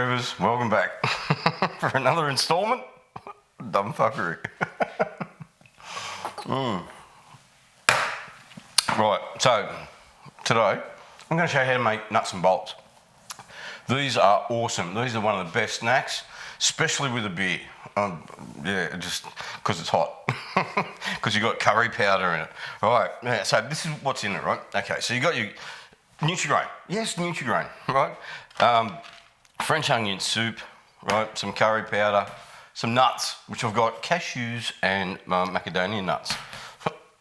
Groovers, welcome back for another instalment of Dumb Fuckery. Right, so today I'm going to show you how to make nuts and bolts. These are awesome. These are one of the best snacks, especially with a beer. Yeah, just because it's hot. Because you've got curry powder in it. All right, yeah, so this is what's in it, right? Okay, so you got your Nutrigrain. Yes, Nutrigrain, right? French onion soup, right? Some curry powder, some nuts, which I've got cashews and macadamia nuts.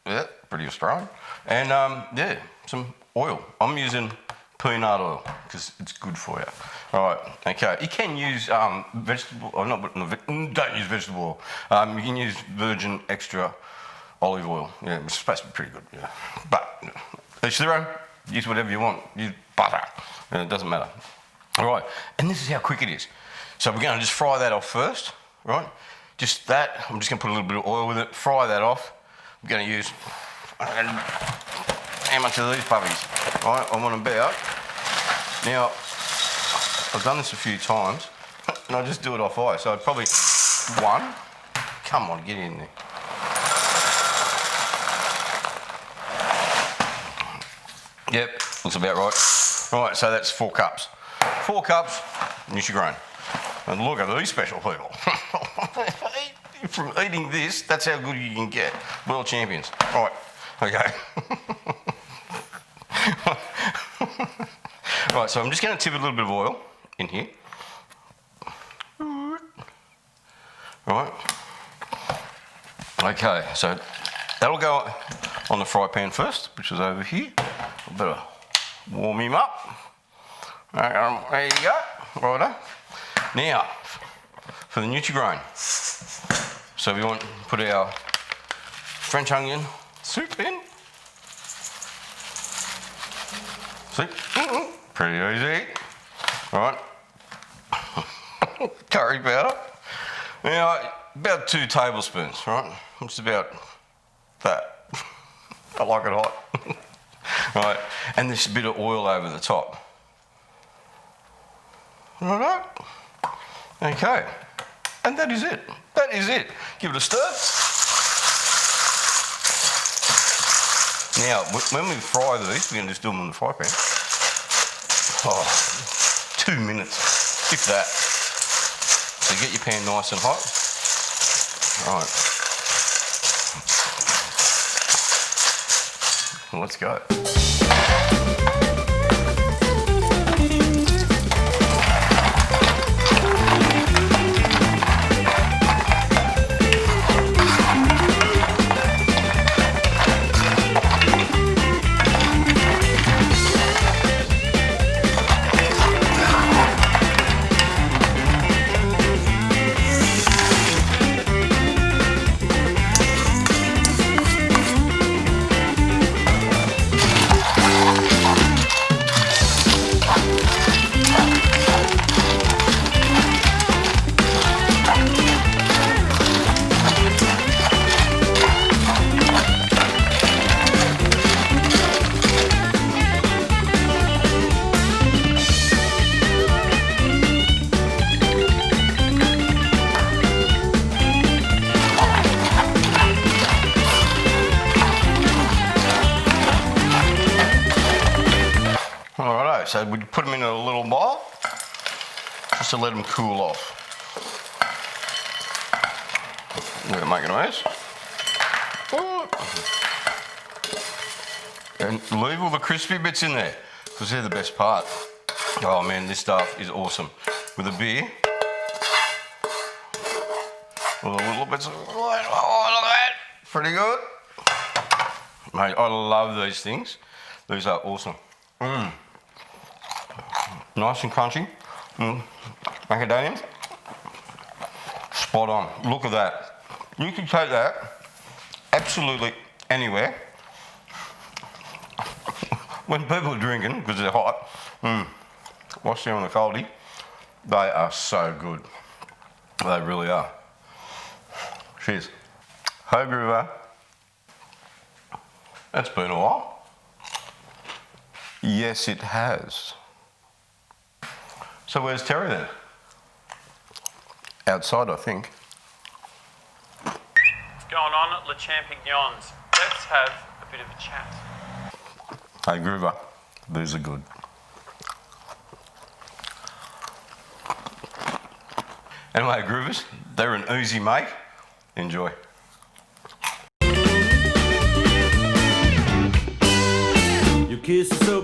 Yeah, pretty Australian. And yeah, some oil. I'm using peanut oil because it's good for you. All right, okay. You can use vegetable, or not, don't use vegetable oil. You can use virgin extra olive oil. Yeah, it's supposed to be pretty good, yeah. But each their own. Use whatever you want. Use butter. It doesn't matter. All right, and this is how quick it is. So we're going to just fry that off first, right? Just that. I'm just going to put a little bit of oil with it. Fry that off. I'm going to use how much of these puppies? Right, I want about. Now, I've done this a few times, and I just do it off ice. So I'd probably one. Come on, get in there. Yep, looks about right. Right, so that's 4 cups. 4 cups, Nutrigrain. And look at these special people. From eating this, that's how good you can get. World champions. Right, okay. Right, so I'm just going to tip a little bit of oil in here. Right. Okay, so that'll go on the fry pan first, which is over here. I better warm him up. There you go. Righto. Now, for the Nutrigrain. So we want to put our French onion soup in. See? Pretty easy. All right. Curry powder. Now, about 2 tablespoons, right? It's about that. I like it hot. Right, and there's a bit of oil over the top. Right. Okay, and that is it. That is it. Give it a stir. Now, when we fry these, we're going to just do them in the fry pan. Oh, 2 minutes, if that. So get your pan nice and hot. Right. Let's go. So we put them in a little bowl just to let them cool off. We're making a mess. And leave all the crispy bits in there because they're the best part. Oh man, this stuff is awesome. With a beer, with a little bits of, oh look at that, pretty good. Mate, I love these things. These are awesome. Nice and crunchy. Macadamia. Spot on. Look at that. You can take that absolutely anywhere. When people are drinking, because they're hot, wash them on the coldie, they are so good. They really are. Cheers. Hey Groover. That's been a while. Yes, it has. So where's Terry then? outside, I think. What's going on at Le Champignons? Let's have a bit of a chat. Hey, Groover, these are good. Anyway, Groovers, they're an easy make. Enjoy. Your kiss is so